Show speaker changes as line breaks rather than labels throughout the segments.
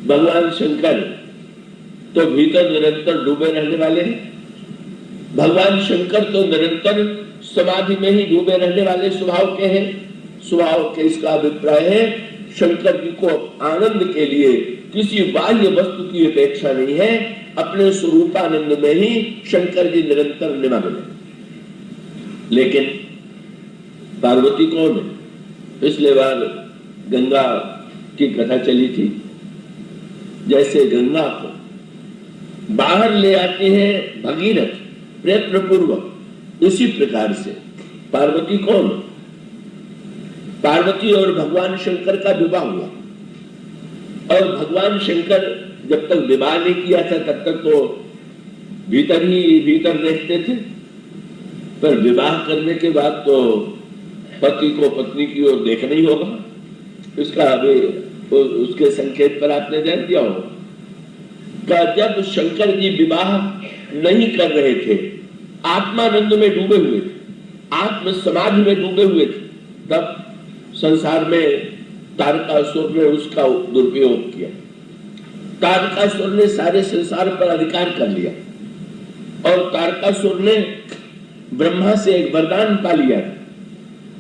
भगवान शंकर तो भीतर निरंतर डूबे रहने वाले हैं। भगवान शंकर तो निरंतर समाधि में ही डूबे रहने वाले स्वभाव के हैं। स्वभाव के इसका अभिप्राय है शंकर जी को आनंद के लिए किसी बाह्य वस्तु की अपेक्षा नहीं है, अपने स्वरूपानंद में ही शंकर जी निरंतर निमग्न है। लेकिन पार्वती कौन है? पिछले बार गंगा की कथा चली थी। जैसे गंगा को बाहर ले आते हैं भगीरथ प्रयत्न पूर्वक, इसी प्रकार से पार्वती कौन? पार्वती और भगवान शंकर का विवाह हुआ, और भगवान शंकर जब तक विवाह नहीं किया था तब तक तो भीतर ही भीतर देखते थे, पर विवाह करने के बाद तो पति को पत्नी की ओर देखना ही होगा। इसका अभी उसके संकेत पर आपने ध्यान दिया होगा। जब शंकर जी विवाह नहीं कर रहे थे, आत्मानंद में डूबे हुए थे, आत्म समाधि में डूबे हुए थे, तब संसार में तारकासुर ने उसका दुरुपयोग किया। तारकासुर ने सारे संसार पर अधिकार कर लिया, और तारकासुर ने ब्रह्मा से एक वरदान पा लिया।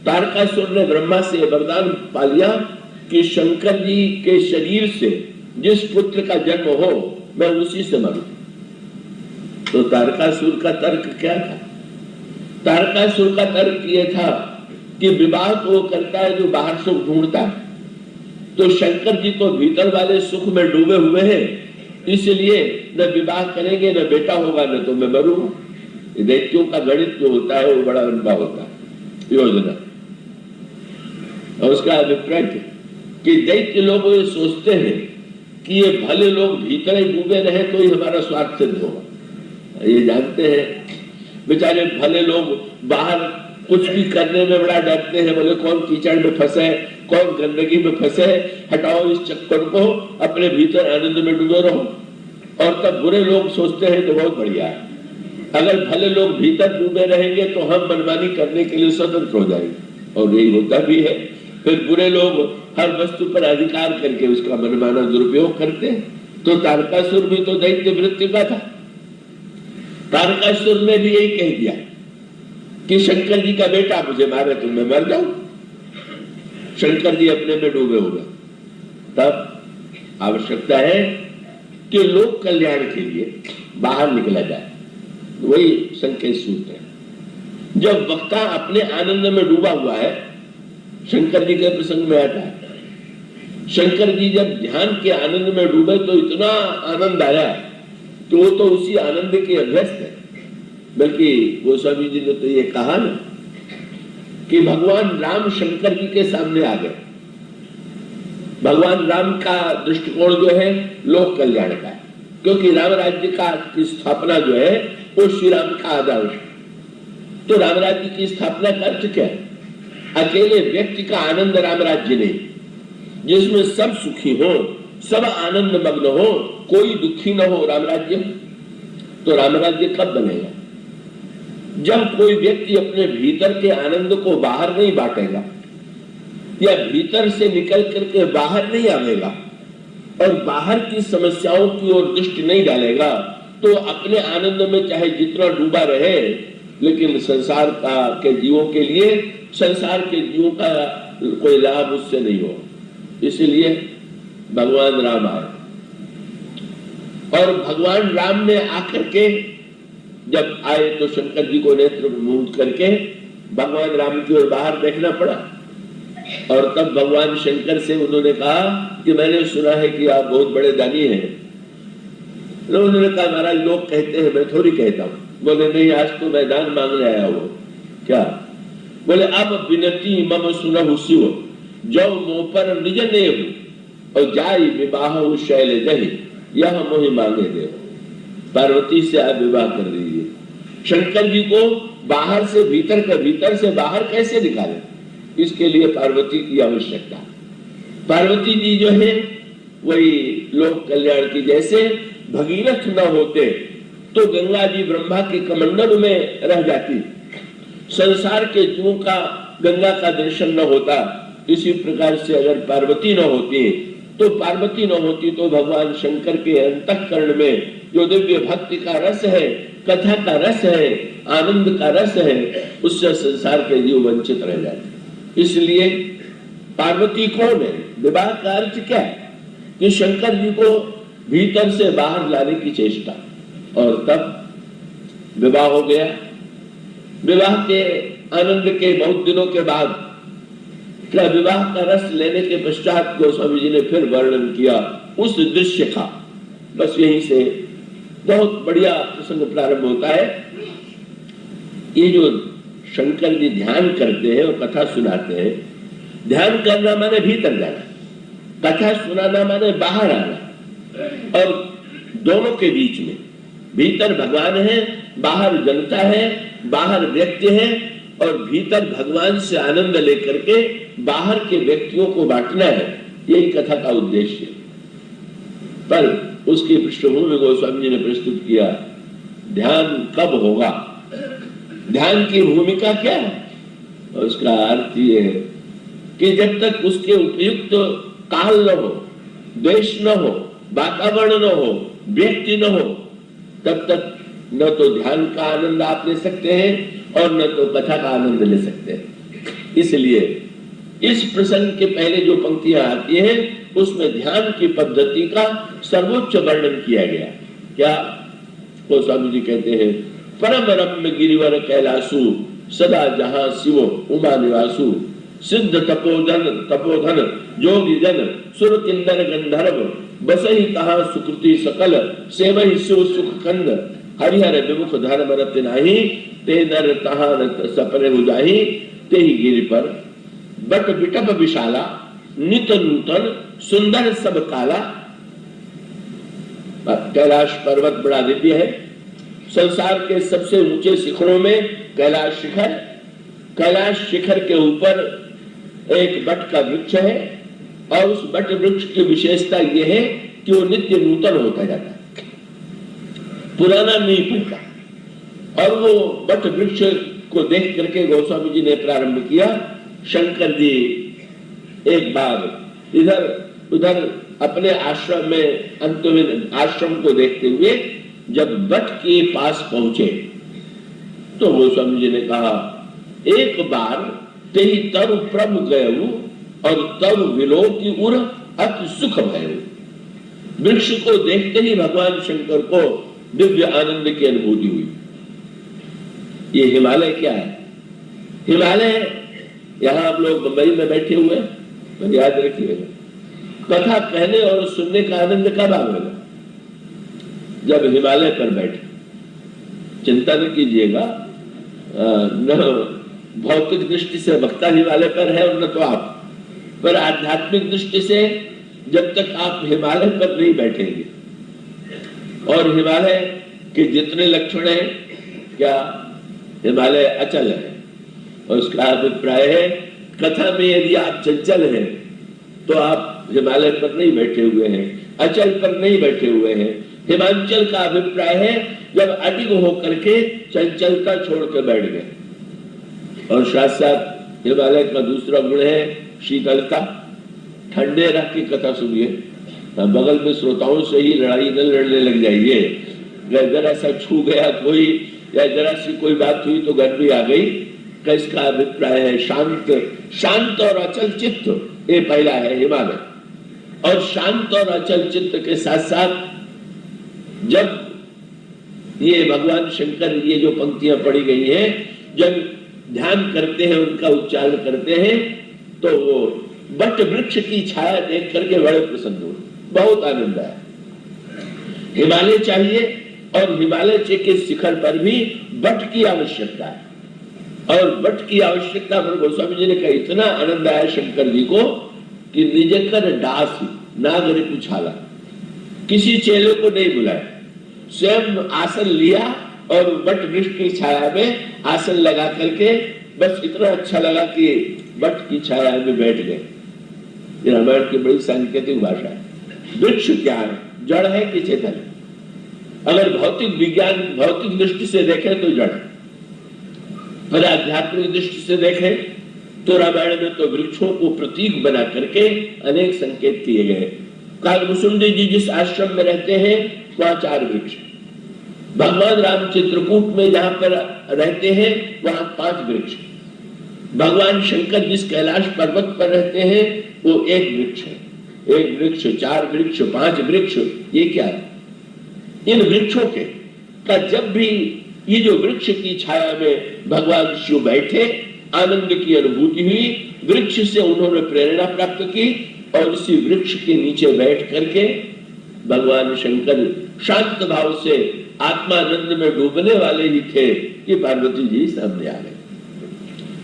तारकासुर ने ब्रह्मा से वरदान पा लिया कि शंकर जी के शरीर से जिस पुत्र का जन्म हो मैं उसी से मरूं। तो तारकासुर का तर्क क्या था? तारकासुर का तर्क यह था कि विवाह तो वो करता है जो बाहर सुख ढूंढता है, तो शंकर जी तो भीतर वाले सुख में डूबे हुए हैं, इसलिए न विवाह करेंगे, न बेटा होगा, न तो मैं मरूंगा। दैत्यों का गणित जो होता है वो बड़ा लंबा होता है, योजना। और उसका अभिप्राय कि दैत्य लोग ये सोचते हैं कि ये भले लोग भीतर ही डूबे रहे तो ही हमारा स्वार्थ सिद्ध होगा। ये जानते हैं बेचारे भले लोग बाहर कुछ भी करने में बड़ा डरते हैं, बोले कौन कीचड़ में फंसे, कौन गंदगी में फंसे, हटाओ इस चक्कर को, अपने भीतर आनंद में डूबे रहो। और तब बुरे लोग सोचते हैं तो बहुत बढ़िया है, अगर भले लोग भीतर डूबे रहेंगे तो हम मनमानी करने के लिए स्वतंत्र हो जाएंगे। और यही होता भी है। फिर बुरे लोग हर वस्तु पर अधिकार करके उसका मनमाना दुरुपयोग करते हैं। तो तारकासुर भी तो दैत्य वृत्ति का था। तारकासुर ने भी यही कह दिया कि शंकर जी का बेटा मुझे मारे तो मैं मर जाऊं। शंकर जी अपने में डूबे हुए। तब आवश्यकता है कि लोक कल्याण के लिए बाहर निकला जाए, वही संकेत सूत्र है। जब वक्ता अपने आनंद में डूबा हुआ है, शंकर जी के प्रसंग में आता है, शंकर जी जब ध्यान के आनंद में डूबे तो इतना आनंद आया कि वो तो उसी आनंद के अभ्यस्त है। बल्कि गोस्वामी जी ने तो ये कहा ना कि भगवान राम शंकर जी के सामने आ गए। भगवान राम का दृष्टिकोण जो है लोक कल्याण का है, क्योंकि राम राज्य का की स्थापना जो है वो श्री राम का आदर्श। तो राम राज्य की स्थापना का अर्थ क्या है? अकेले व्यक्ति का आनंद राम राज्य नहीं, जिसमें सब सुखी हो, सब आनंद मग्न हो, कोई दुखी न हो, राम राज्य। तो राम राज्य कब बनेगा? जब कोई व्यक्ति अपने भीतर के आनंद को बाहर नहीं बांटेगा, या भीतर से निकल करके बाहर नहीं आवेगा, और बाहर की समस्याओं की ओर दृष्टि नहीं डालेगा, तो अपने आनंद में चाहे जितना डूबा रहे, लेकिन संसार का के जीवों के लिए, संसार के जीवों का कोई लाभ उससे नहीं हो। इसलिए भगवान राम आए, और भगवान राम ने आकर के जब आए तो शंकर जी को नेत्र मूंद करके भगवान राम की ओर बाहर देखना पड़ा। और तब भगवान शंकर से उन्होंने कहा कि मैंने सुना है कि आप बहुत बड़े दानी हैं। उन्होंने कहा महाराज लोग कहते हैं, मैं थोड़ी कहता हूँ। बोले नहीं, आज तो मैं दान मांगने आया हूँ। क्या? बोले अब विनती मम सुनहु शिव, जो मुंह पर निज नेहु, और जाई विवाह शैल जहि, यह मोहि मांगे दे। पार्वती से आप विवाह कर दीजिए। शंकर जी को बाहर से भीतर का, भीतर से बाहर कैसे निकाले, इसके लिए पार्वती की आवश्यकता। पार्वती जी जो है वही लोक कल्याण की। जैसे भगीरथ न होते तो गंगा जी ब्रह्मा के कमंडल में रह जाती, संसार के जीवों का गंगा का दर्शन न होता। इसी प्रकार से अगर पार्वती न होती तो पार्वती न होती तो भगवान शंकर के अंतःकरण में जो दिव्य भक्ति का रस है, कथा का रस है, आनंद का रस है, उससे संसार के जीव वंचित रह जाते। इसलिए पार्वती कौन है? विवाह का अर्थ क्या है? कि शंकर जी को भीतर से बाहर लाने की चेष्टा। और तब विवाह हो गया। विवाह के आनंद के बहुत दिनों के बाद, क्या विवाह का रस लेने के पश्चात गोस्वामी जी ने फिर वर्णन किया उस दृश्य का। बस यहीं से बहुत बढ़िया प्रसंग प्रारंभ होता है। ये जो शंकर जी ध्यान करते हैं और कथा सुनाते हैं, ध्यान करना माने भीतर जाना, कथा सुनाना माने बाहर आना। और दोनों के बीच में भीतर भगवान है, बाहर जनता है, बाहर व्यक्ति है, और भीतर भगवान से आनंद लेकर के बाहर के व्यक्तियों को बांटना है। यही कथा का उद्देश्य। पर उसकी पृष्ठभूमि गोस्वामी जी ने प्रस्तुत किया, ध्यान कब होगा, ध्यान की भूमिका क्या है। और उसका अर्थ ये है कि जब तक उसके उपयुक्त काल न हो, देश न हो, वातावरण न हो, व्यक्ति न हो, तब तक न तो ध्यान का आनंद आप ले सकते हैं और न तो कथा का आनंद ले सकते हैं। इसलिए इस प्रसंग के पहले जो पंक्तियां आती हैं उसमें ध्यान की पद्धति का सर्वोच्च वर्णन किया गया। क्या गोस्वामी जी कहते हैं, परम रम्य गिरिवर कैलासु सदा जहां शिव उमा निवासु सिद्ध तपोधन जोगी जन सुर किन्नर गंधर्व बसहि कहा सुकृति सकल सेवहि शिव सुख कंद हरिहर विमुख धर्म रत नाही ते नर तहा सपने हो जाही ते ही गिरि पर बट बिटप विशाला नित नूतन सुंदर सब काला। कैलाश पर्वत बड़ा दिव्य है। संसार के सबसे ऊंचे शिखरों में कैलाश शिखर, कैलाश शिखर के ऊपर एक बट का वृक्ष है और उस बट वृक्ष की विशेषता यह है कि वो नित्य नूतन होता जाता है, पुराना नहीं पड़ता। और वो बट वृक्ष को देख करके गोस्वामी जी ने प्रारंभ किया। शंकर जी एक बार इधर उधर अपने आश्रम में, अंत में आश्रम को देखते हुए जब बट के पास पहुंचे तो गोस्वामी जी ने कहा, एक बार ते ही तरु प्रभु गयु और तरु विलो की उर अति सुख भयु। वृक्ष को देखते ही भगवान शंकर को दिव्य आनंद की अनुभूति हुई। ये हिमालय क्या है? हिमालय, यहां आप लोग मुंबई में बैठे हुए, तो याद रखिएगा, कथा कहने और सुनने का आनंद कब आएगा? जब हिमालय पर बैठे। चिंता न कीजिएगा, न भौतिक दृष्टि से वक्ता हिमालय पर है और न तो आप, पर आध्यात्मिक दृष्टि से जब तक आप हिमालय पर नहीं बैठेंगे। और हिमालय के जितने लक्षण हैं, क्या हिमालय अचल है। और उसका अभिप्राय है, कथा में यदि आप चंचल हैं तो आप हिमालय पर नहीं बैठे हुए हैं, अचल पर नहीं बैठे हुए हैं। हिमांचल का अभिप्राय है जब अडिग होकर के चंचलता छोड़ के बैठ गए। और साथ साथ हिमालय का दूसरा गुण है शीतलता। ठंडे रह की कथा सुनिए, बगल में श्रोताओं से ही लड़ाई न लड़ने लग जाइए। जरा सा छू गया कोई या जरा सी कोई बात हुई तो गर्मी आ गई। इसका अभिप्राय है शांत, शांत और अचल चित्त। ये पहला है हिमालय। और शांत और अचल चित्त के साथ साथ जब ये भगवान शंकर ये जो पंक्तियां पढ़ी गई हैं, जब ध्यान करते हैं, उनका उच्चारण करते हैं, तो वो बट वृक्ष की छाया देख करके बड़े प्रसन्न हुए, बहुत आनंद आया। हिमालय चाहिए और हिमालय के शिखर पर भी बट की आवश्यकता है। और बट की आवश्यकता पर गोस्वामी जी ने कहा, इतना आनंद आया शंकर जी को कि निजकर दास नागरिक उछाला, किसी चेले को नहीं बुलाया, स्वयं आसन लिया और बट वृक्ष की छाया में आसन लगा करके बस इतना अच्छा लगा कि बट की छाया में बैठ गए। ये रामायण की बड़ी सांकेतिक भाषा है। वृक्ष क्या है? जड़ है कि चेतन? अगर भौतिक विज्ञान, भौतिक दृष्टि से देखें तो जड़, पर आध्यात्मिक दृष्टि से देखें तो रामायण में तो वृक्षों को प्रतीक बना करके अनेक संकेत किए गए। कालमुसुंडी जी जिस आश्रम में रहते हैं वहां 4 वृक्ष। भगवान राम चित्रकूट में जहां पर रहते हैं वहां 5 वृक्ष। भगवान शंकर जिस कैलाश पर्वत पर रहते हैं वो 1 वृक्ष है। 1 वृक्ष, 4 वृक्ष, 5 वृक्ष, ये क्या है? इन वृक्षों के का जब भी ये जो वृक्ष की छाया में भगवान शिव बैठे, आनंद की अनुभूति हुई, वृक्ष से उन्होंने प्रेरणा प्राप्त की और इसी वृक्ष के नीचे बैठ करके भगवान शंकर शांत भाव से आत्मानंद में डूबने वाले ही थे कि पार्वती जी सामने आ गए।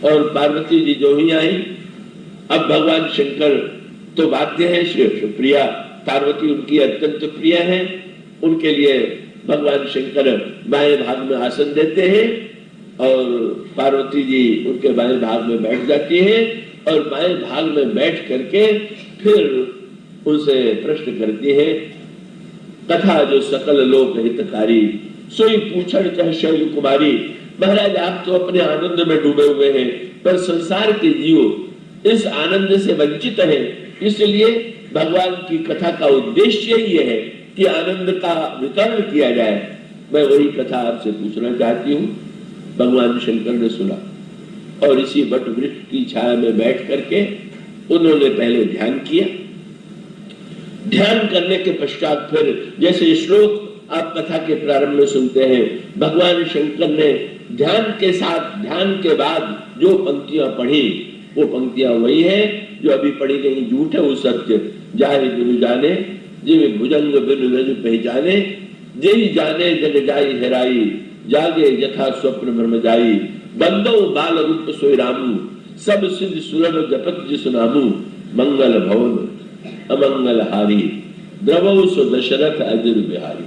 और पार्वती जी जो ही आई, अब भगवान शंकर तो बाध्य है, प्रिया पार्वती उनकी अत्यंत प्रिय है, उनके लिए भगवान शंकर बाएं भाग में आसन देते हैं और पार्वती जी उनके बाएं भाग में बैठ जाती है और बाएं भाग में बैठ करके फिर उनसे प्रश्न करती है, कथा जो सकल लोक हितकारी, सोई पूछन कह शैल कुमारी। महाराज आप तो अपने आनंद में डूबे हुए हैं, पर संसार के जीव इस आनंद से वंचित है, इसलिए भगवान की कथा का उद्देश्य ही है कि आनंद का वितरण किया जाए। मैं वही कथा आपसे पूछना चाहती हूँ। भगवान शंकर ने सुना और इसी वट वृक्ष की छाया में बैठ करके उन्होंने पहले ध्यान किया। ध्यान करने के पश्चात फिर जैसे श्लोक आप कथा के प्रारंभ में सुनते हैं, भगवान शंकर ने ध्यान के साथ, ध्यान के बाद जो पंक्तियां पढ़ी वो पंक्तियां वही है जो अभी पढ़ी गई। झूठ है वो सत्य, जाहि बिनु जाने जिवे भुजंग बिनु रज पहचाने, जेहि जाने जग जाई हेराई, जागे यथा स्वप्न ब्रह्म जाई, बंदो बाल रूप सोई रामू, सब सिद्ध सुलभ जपत जिस नामू, मंगल भवन अमंगल हारी, द्रवौ सो दशरथ अजर बिहारी।